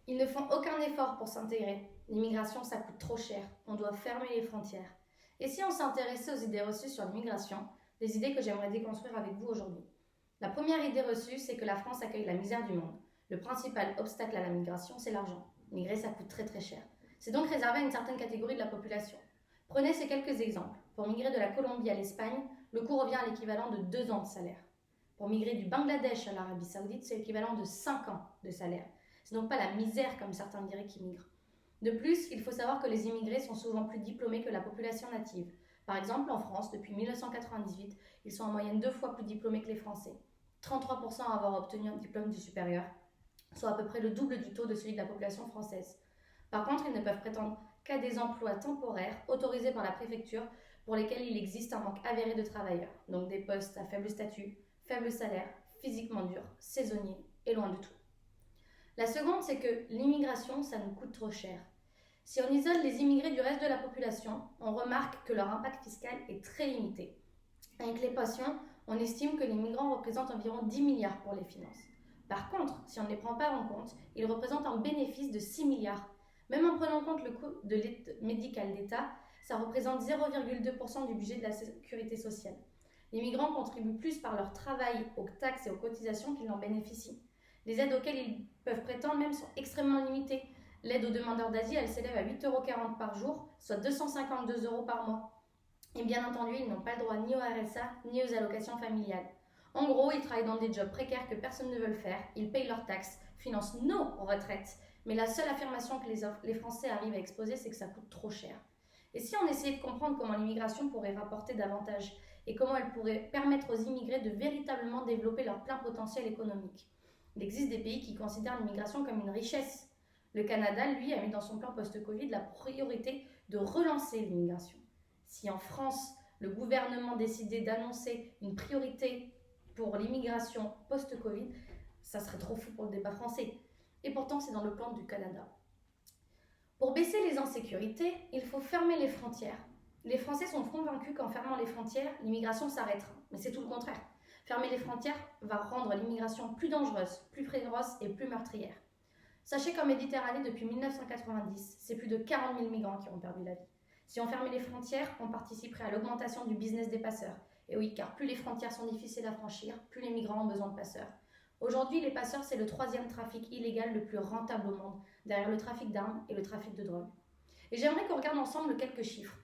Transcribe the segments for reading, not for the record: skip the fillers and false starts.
Ils ne font aucun effort pour s'intégrer. L'immigration, ça coûte trop cher. On doit fermer les frontières. Et si on s'intéressait aux idées reçues sur l'immigration, des idées que j'aimerais déconstruire avec vous aujourd'hui. La première idée reçue, c'est que la France accueille la misère du monde. Le principal obstacle à la migration, c'est l'argent. Migrer, ça coûte très très cher. C'est donc réservé à une certaine catégorie de la population. Prenez ces quelques exemples. Pour migrer de la Colombie à l'Espagne, le coût revient à l'équivalent de 2 ans de salaire. Pour migrer du Bangladesh à l'Arabie Saoudite, c'est l'équivalent de 5 ans de salaire. C'est donc pas la misère comme certains diraient qui migrent. De plus, il faut savoir que les immigrés sont souvent plus diplômés que la population native. Par exemple, en France, depuis 1998, ils sont en moyenne 2 fois plus diplômés que les Français. 33% à avoir obtenu un diplôme du supérieur, soit à peu près le double du taux de celui de la population française. Par contre, ils ne peuvent prétendre qu'à des emplois temporaires autorisés par la préfecture pour lesquels il existe un manque avéré de travailleurs, donc des postes à faible statut, faible salaire, physiquement durs, saisonniers et loin de tout. La seconde, c'est que l'immigration, ça nous coûte trop cher. Si on isole les immigrés du reste de la population, on remarque que leur impact fiscal est très limité. Avec les pensions, on estime que les migrants représentent environ 10 milliards pour les finances. Par contre, si on ne les prend pas en compte, ils représentent un bénéfice de 6 milliards. Même en prenant en compte le coût de l'aide médicale d'État, ça représente 0,2% du budget de la sécurité sociale. Les migrants contribuent plus par leur travail aux taxes et aux cotisations qu'ils n'en bénéficient. Les aides auxquelles ils peuvent prétendre même sont extrêmement limitées. L'aide aux demandeurs d'asile, elle s'élève à 8,40 € par jour, soit 252 € par mois. Et bien entendu, ils n'ont pas le droit ni au RSA, ni aux allocations familiales. En gros, ils travaillent dans des jobs précaires que personne ne veut le faire, ils payent leurs taxes, financent nos retraites, mais la seule affirmation que les Français arrivent à exposer, c'est que ça coûte trop cher. Et si on essayait de comprendre comment l'immigration pourrait rapporter davantage et comment elle pourrait permettre aux immigrés de véritablement développer leur plein potentiel économique? Il existe des pays qui considèrent l'immigration comme une richesse. Le Canada, lui, a mis dans son plan post-Covid la priorité de relancer l'immigration. Si en France, le gouvernement décidait d'annoncer une priorité pour l'immigration post-Covid, ça serait trop fou pour le débat français. Et pourtant, c'est dans le plan du Canada. Pour baisser les insécurités, il faut fermer les frontières. Les Français sont convaincus qu'en fermant les frontières, l'immigration s'arrêtera. Mais c'est tout le contraire. Fermer les frontières va rendre l'immigration plus dangereuse, plus féroce et plus meurtrière. Sachez qu'en Méditerranée, depuis 1990, c'est plus de 40 000 migrants qui ont perdu la vie. Si on fermait les frontières, on participerait à l'augmentation du business des passeurs. Et oui, car plus les frontières sont difficiles à franchir, plus les migrants ont besoin de passeurs. Aujourd'hui, les passeurs, c'est le 3e trafic illégal le plus rentable au monde, derrière le trafic d'armes et le trafic de drogue. Et j'aimerais qu'on regarde ensemble quelques chiffres.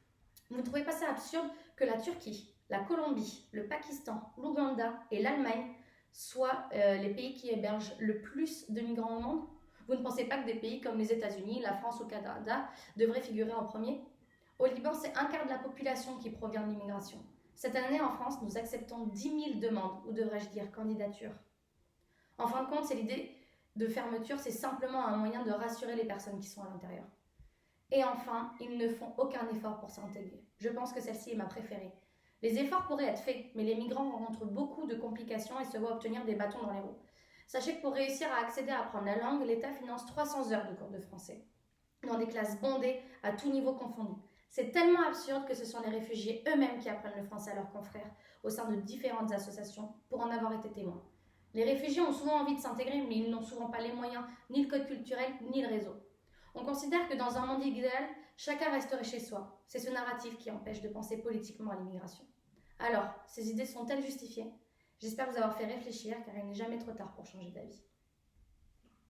Vous ne trouvez pas ça absurde que la Turquie, la Colombie, le Pakistan, l'Ouganda et l'Allemagne soient les pays qui hébergent le plus de migrants au monde? Vous ne pensez pas que des pays comme les États-Unis, la France ou le Canada devraient figurer en premier? Au Liban, c'est un quart de la population qui provient de l'immigration. Cette année, en France, nous acceptons 10 000 demandes, ou devrais-je dire candidatures. En fin de compte, c'est l'idée de fermeture, c'est simplement un moyen de rassurer les personnes qui sont à l'intérieur. Et enfin, ils ne font aucun effort pour s'intégrer. Je pense que celle-ci est ma préférée. Les efforts pourraient être faits, mais les migrants rencontrent beaucoup de complications et se voient obtenir des bâtons dans les roues. Sachez que pour réussir à accéder à apprendre la langue, l'État finance 300 heures de cours de français, dans des classes bondées à tout niveau confondu. C'est tellement absurde que ce sont les réfugiés eux-mêmes qui apprennent le français à leurs confrères au sein de différentes associations pour en avoir été témoins. Les réfugiés ont souvent envie de s'intégrer, mais ils n'ont souvent pas les moyens, ni le code culturel, ni le réseau. On considère que dans un monde idéal, chacun resterait chez soi. C'est ce narratif qui empêche de penser politiquement à l'immigration. Alors, ces idées sont-elles justifiées? J'espère vous avoir fait réfléchir, car il n'est jamais trop tard pour changer d'avis.